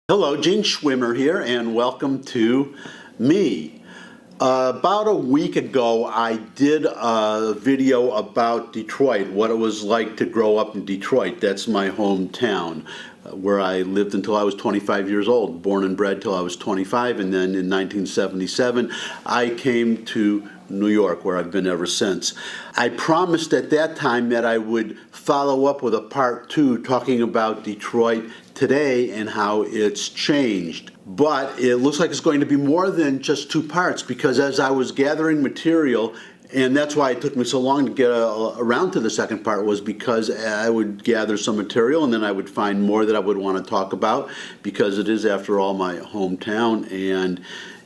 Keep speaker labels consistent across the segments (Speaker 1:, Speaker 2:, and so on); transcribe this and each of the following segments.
Speaker 1: Hello, Gene Schwimmer here, and welcome to me. About a week ago, I did a video about Detroit, what it was like to grow up in Detroit. That's my hometown, where I lived until I was 25 years old, born and bred till I was 25, and then in 1977, I came to New York, where I've been ever since. I promised at that time that I would follow up with a part 2 talking about Detroit today and how it's changed. But it looks like it's going to be more than just 2 parts, because as I was gathering material, and that's why it took me so long to get around to the second part, was because I would gather some material and then I would find more that I would want to talk about, because it is, after all, my hometown, and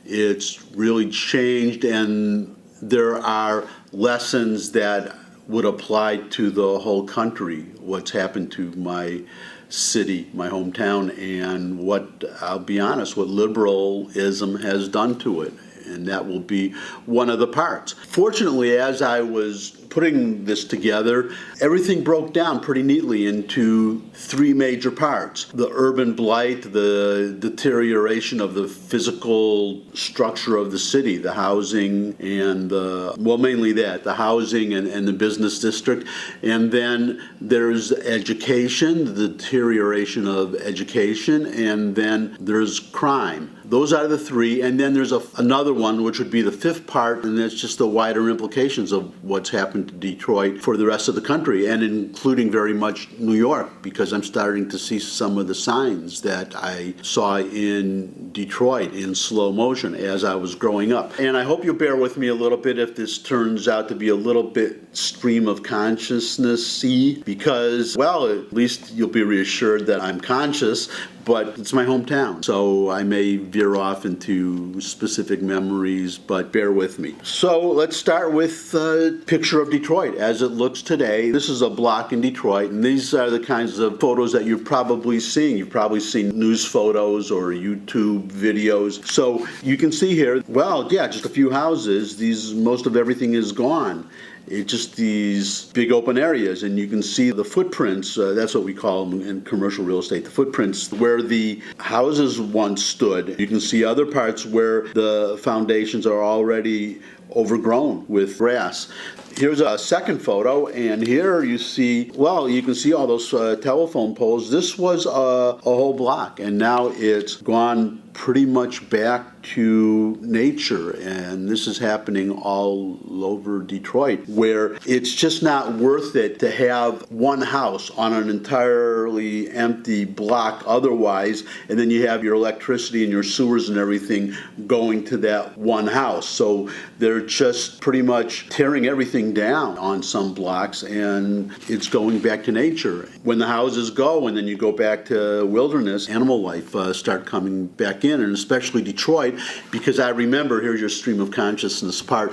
Speaker 1: it's really changed, and there are lessons that would apply to the whole country, what's happened to my city, my hometown, and what, I'll be honest, what liberalism has done to it. And that will be one of the parts. Fortunately, as I was putting this together, everything broke down pretty neatly into 3 major parts. The urban blight, the deterioration of the physical structure of the city, the housing and mainly that, the housing and the business district. And then there's education, the deterioration of education, and then there's crime. Those are the 3, and then there's another one, which would be the 5th part, and that's just the wider implications of what's happened to Detroit for the rest of the country, and including very much New York, because I'm starting to see some of the signs that I saw in Detroit in slow motion as I was growing up. And I hope you'll bear with me a little bit if this turns out to be a little bit stream of consciousness-y, because, well, at least you'll be reassured that I'm conscious, but it's my hometown, so I may veer off into specific memories, but bear with me. So let's start with a picture of Detroit as it looks today. This is a block in Detroit, and these are the kinds of photos that you're probably seeing. You've probably seen news photos or YouTube videos. So you can see here, well, yeah, just a few houses. Most of everything is gone. It's just these big open areas, and you can see the footprints, that's what we call them in commercial real estate, the footprints where the houses once stood. You can see other parts where the foundations are already overgrown with grass. Here's a second photo, and here you see, well, you can see all those telephone poles. This was a whole block, and now it's gone pretty much back to nature, and this is happening all over Detroit, where it's just not worth it to have one house on an entirely empty block otherwise, and then you have your electricity and your sewers and everything going to that one house. So they're just pretty much tearing everything down on some blocks, and it's going back to nature. When the houses go and then you go back to wilderness, animal life start coming back in, and especially Detroit, because I remember, here's your stream of consciousness part,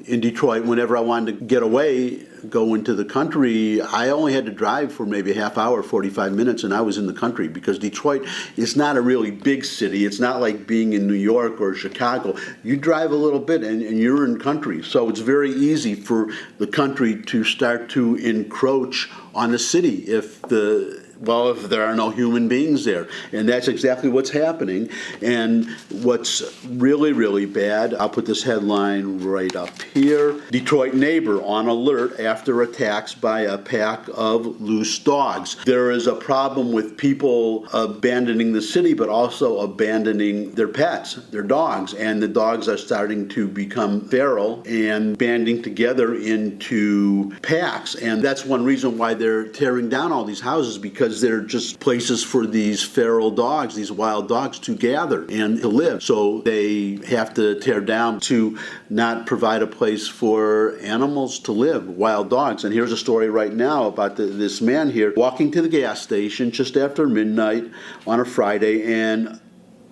Speaker 1: in Detroit, whenever I wanted to get away, go into the country, I only had to drive for maybe a half hour, 45 minutes, and I was in the country, because Detroit is not a really big city. It's not like being in New York or Chicago. You drive a little bit and you're in country. So it's very easy for the country to start to encroach on the city if there are no human beings there. And that's exactly what's happening. And what's really, really bad, I'll put this headline right up here. Detroit neighbor on alert after attacks by a pack of loose dogs. There is a problem with people abandoning the city, but also abandoning their pets, their dogs. And the dogs are starting to become feral and banding together into packs. And that's one reason why they're tearing down all these houses, because they're just places for these feral dogs, these wild dogs, to gather and to live. So they have to tear down to not provide a place for animals to live, wild dogs. And here's a story right now about this man here walking to the gas station just after midnight on a Friday and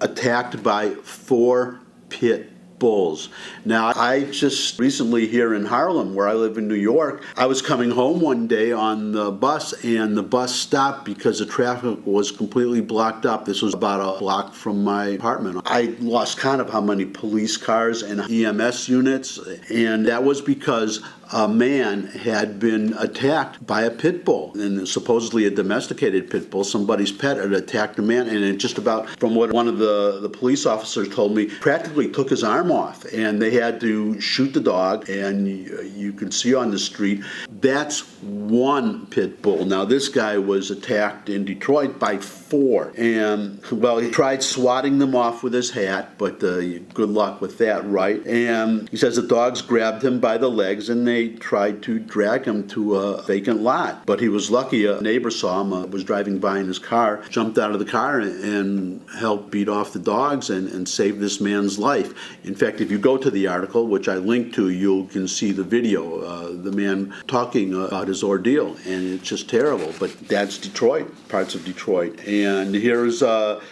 Speaker 1: attacked by 4 pit bulls. Now, I just recently here in Harlem, where I live in New York, I was coming home one day on the bus, and the bus stopped because the traffic was completely blocked up. This was about a block from my apartment. I lost count of how many police cars and EMS units, and that was because a man had been attacked by a pit bull, and supposedly a domesticated pit bull. Somebody's pet had attacked a man, and it just about, from what one of the police officers told me, practically took his arm off, and they had to shoot the dog, and you could see on the street. That's one pit bull. Now, this guy was attacked in Detroit by 4, and, well, he tried swatting them off with his hat, but good luck with that, right? And he says the dogs grabbed him by the legs, and they tried to drag him to a vacant lot. But he was lucky. A neighbor saw him, was driving by in his car, jumped out of the car and helped beat off the dogs and save this man's life. In fact, if you go to the article, which I linked to, you can see the video, the man talking about his ordeal, and it's just terrible. But that's Detroit, parts of Detroit. And here's what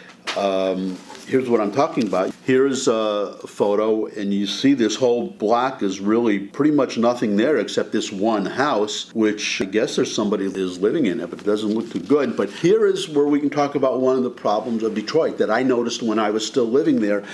Speaker 1: I'm talking about. Here's a photo, and you see this whole block is really pretty much nothing there except this one house, which I guess there's somebody that is living in it, but it doesn't look too good. But here is where we can talk about one of the problems of Detroit that I noticed when I was still living there.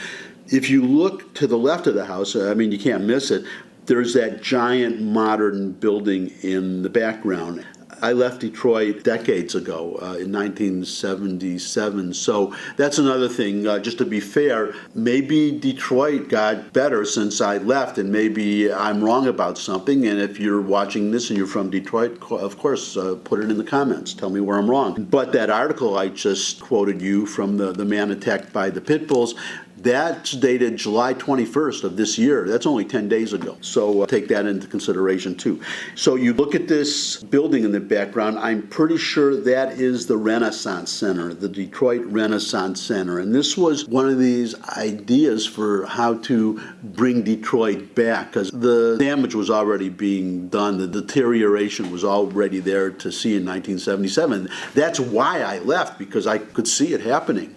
Speaker 1: If you look to the left of the house, I mean, you can't miss it, there's that giant modern building in the background. I left Detroit decades ago, in 1977, so that's another thing. Just to be fair, maybe Detroit got better since I left, and maybe I'm wrong about something, and if you're watching this and you're from Detroit, of course, put it in the comments. Tell me where I'm wrong. But that article I just quoted you from the man attacked by the pit bulls, that's dated July 21st of this year. That's only 10 days ago. So take that into consideration too. So you look at this building in the background, I'm pretty sure that is the Renaissance Center, the Detroit Renaissance Center. And this was one of these ideas for how to bring Detroit back, because the damage was already being done. The deterioration was already there to see in 1977. That's why I left, because I could see it happening.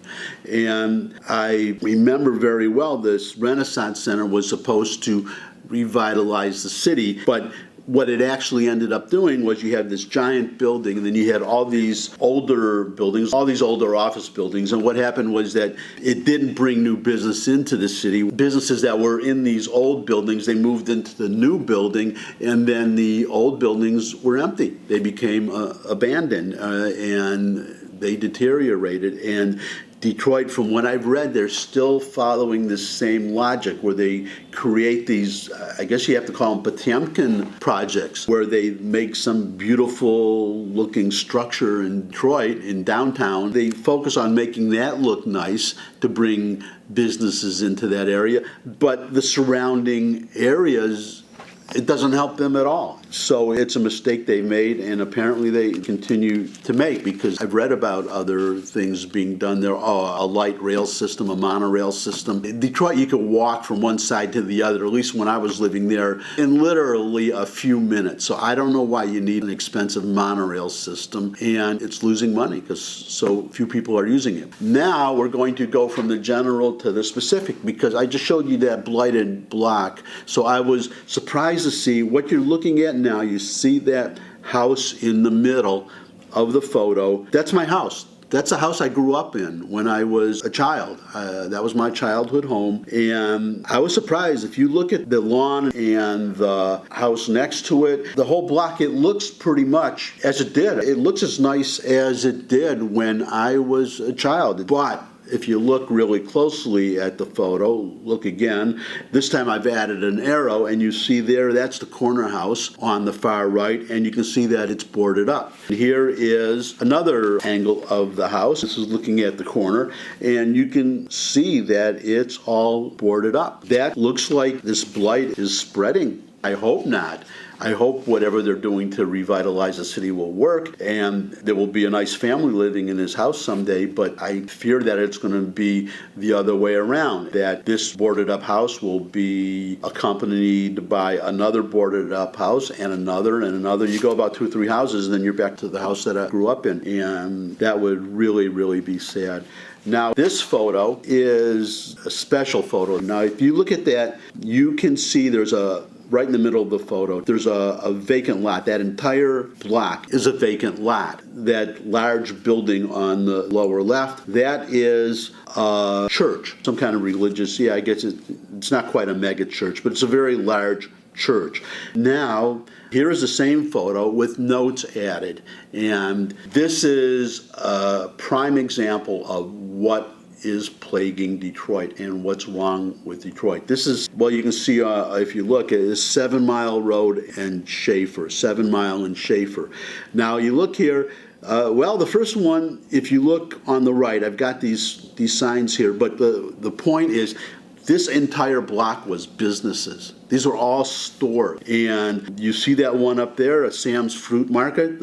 Speaker 1: And I remember very well this Renaissance Center was supposed to revitalize the city, but what it actually ended up doing was you had this giant building, and then you had all these older buildings, all these older office buildings, and what happened was that it didn't bring new business into the city. Businesses that were in these old buildings, they moved into the new building, and then the old buildings were empty. They became abandoned, and they deteriorated. And Detroit, from what I've read, they're still following this same logic where they create these, I guess you have to call them Potemkin projects, where they make some beautiful looking structure in Detroit, in downtown. They focus on making that look nice to bring businesses into that area, but the surrounding areas, it doesn't help them at all. So it's a mistake they made, and apparently they continue to make, because I've read about other things being done there. A light rail system, a monorail system. In Detroit, you could walk from one side to the other, at least when I was living there, in literally a few minutes. So I don't know why you need an expensive monorail system, and it's losing money because so few people are using it. Now we're going to go from the general to the specific, because I just showed you that blighted block. So I was surprised to see what you're looking at now. You see that house in the middle of the photo. That's my house. That's a house I grew up in when I was a child. That was my childhood home. And I was surprised. If you look at the lawn and the house next to it, the whole block, it looks pretty much as it did. It looks as nice as it did when I was a child. But if you look really closely at the photo, look again. This time I've added an arrow, and you see there, that's the corner house on the far right, and you can see that it's boarded up. Here is another angle of the house. This is looking at the corner, and you can see that it's all boarded up. That looks like this blight is spreading. I hope not. I hope whatever they're doing to revitalize the city will work, and there will be a nice family living in this house someday, but I fear that it's going to be the other way around, that this boarded up house will be accompanied by another boarded up house and another and another. You go about 2 or 3 houses, and then you're back to the house that I grew up in, and that would really, really be sad. Now, this photo is a special photo. Now, if you look at that, you can see there's right in the middle of the photo, there's a vacant lot. That entire block is a vacant lot. That large building on the lower left, that is a church, some kind of religious, I guess it's not quite a mega church, but it's a very large church. Now, here is the same photo with notes added. And this is a prime example of what is plaguing Detroit and what's wrong with Detroit. This is, well, you can see if you look, it is 7 Mile Road and Schaefer, 7 Mile and Schaefer. Now you look here, well, the first one, if you look on the right, I've got these signs here, but the point is, this entire block was businesses. These were all stores. And you see that one up there, a Sam's Fruit Market,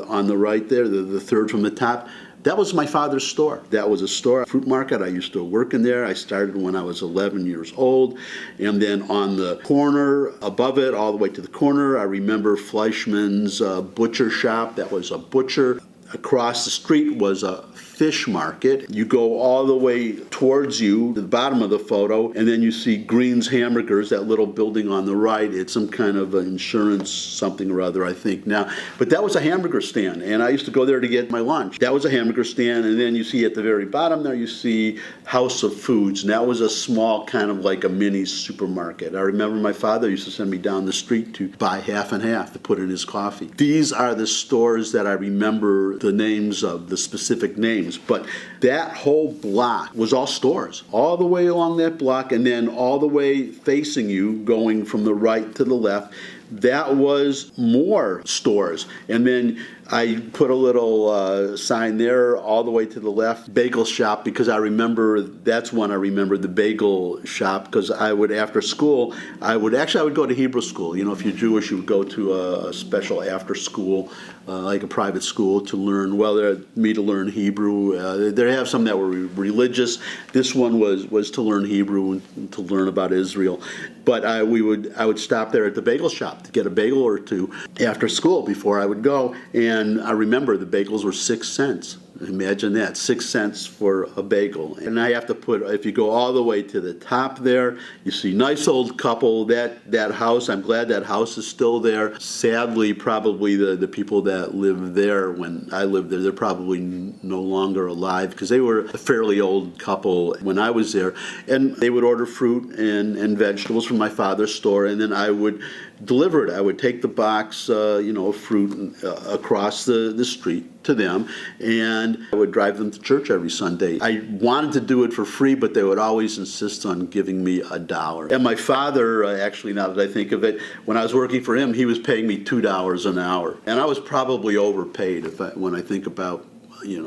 Speaker 1: on the right there, the third from the top. That was my father's store. That was a store, a fruit market. I used to work in there. I started when I was 11 years old. And then on the corner, above it, all the way to the corner, I remember Fleischmann's butcher shop. That was a butcher. Across the street was a fish market. You go all the way towards you, to the bottom of the photo, and then you see Green's Hamburgers, that little building on the right. It's some kind of insurance something or other, I think now. But that was a hamburger stand, and I used to go there to get my lunch. That was a hamburger stand, and then you see at the very bottom there, you see House of Foods, and that was a small kind of like a mini supermarket. I remember my father used to send me down the street to buy half and half to put in his coffee. These are the stores that I remember the names of, the specific names. But that whole block was all stores, all the way along that block, and then all the way facing you, going from the right to the left. That was more stores. And then I put a little sign there all the way to the left, bagel shop, because I remember, that's when I remember the bagel shop, because I would, after school, I would go to Hebrew school. You know, if you're Jewish, you would go to a special after school, like a private school to learn, well, to learn Hebrew. They have some that were religious. This one was to learn Hebrew and to learn about Israel. But I would stop there at the bagel shop to get a bagel or two after school before I would go. And I remember the bagels were 6 cents. Imagine that, 6 cents for a bagel. And I have to put, if you go all the way to the top there, you see nice old couple, that house, I'm glad that house is still there. Sadly, probably the people that lived there when I lived there, they're probably no longer alive, because they were a fairly old couple when I was there. And they would order fruit and vegetables from my father's store, and then I would deliver it. I would take the box, of fruit across the street to them, and I would drive them to church every Sunday. I wanted to do it for free, but they would always insist on giving me $1. And my father, actually, now that I think of it, when I was working for him, he was paying me $2 an hour. And I was probably overpaid when I think about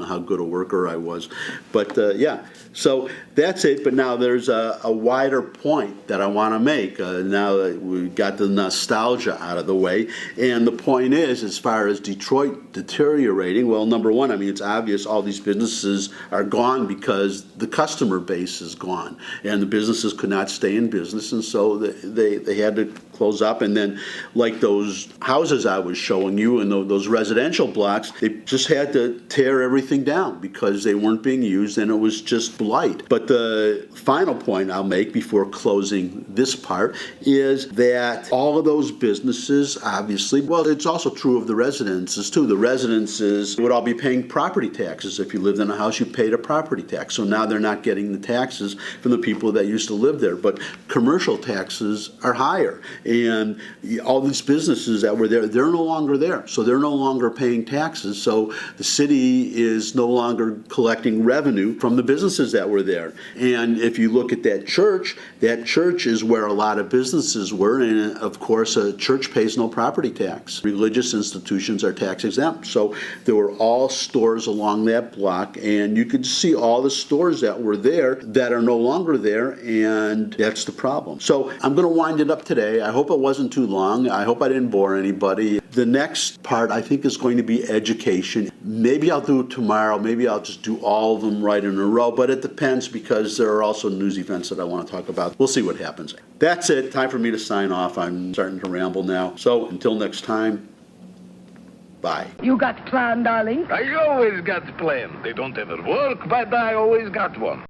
Speaker 1: how good a worker I was. But yeah, so that's it. But now there's a wider point that I want to make. Now that we got the nostalgia out of the way. And the point is, as far as Detroit deteriorating, well, number one, I mean, it's obvious all these businesses are gone because the customer base is gone. And the businesses could not stay in business. And so they had to close up. And then, like those houses I was showing you and those residential blocks, they just had to tear everything down because they weren't being used, and it was just blight. But the final point I'll make before closing this part is that all of those businesses, obviously, well, it's also true of the residences too. The residences would all be paying property taxes. If you lived in a house, you paid a property tax. So now they're not getting the taxes from the people that used to live there. But commercial taxes are higher. And all these businesses that were there, they're no longer there. So they're no longer paying taxes. So the city is no longer collecting revenue from the businesses that were there. And if you look at that church is where a lot of businesses were. And of course, a church pays no property tax. Religious institutions are tax exempt. So there were all stores along that block. And you could see all the stores that were there that are no longer there. And that's the problem. So I'm going to wind it up today. I hope it wasn't too long. I hope I didn't bore anybody. The next part, I think, is going to be education. Maybe I'll do it tomorrow. Maybe I'll just do all of them right in a row. But it depends, because there are also news events that I want to talk about. We'll see what happens. That's it. Time for me to sign off. I'm starting to ramble now. So until next time, bye.
Speaker 2: You got plan, darling?
Speaker 3: I always got plan. They don't ever work, but I always got one.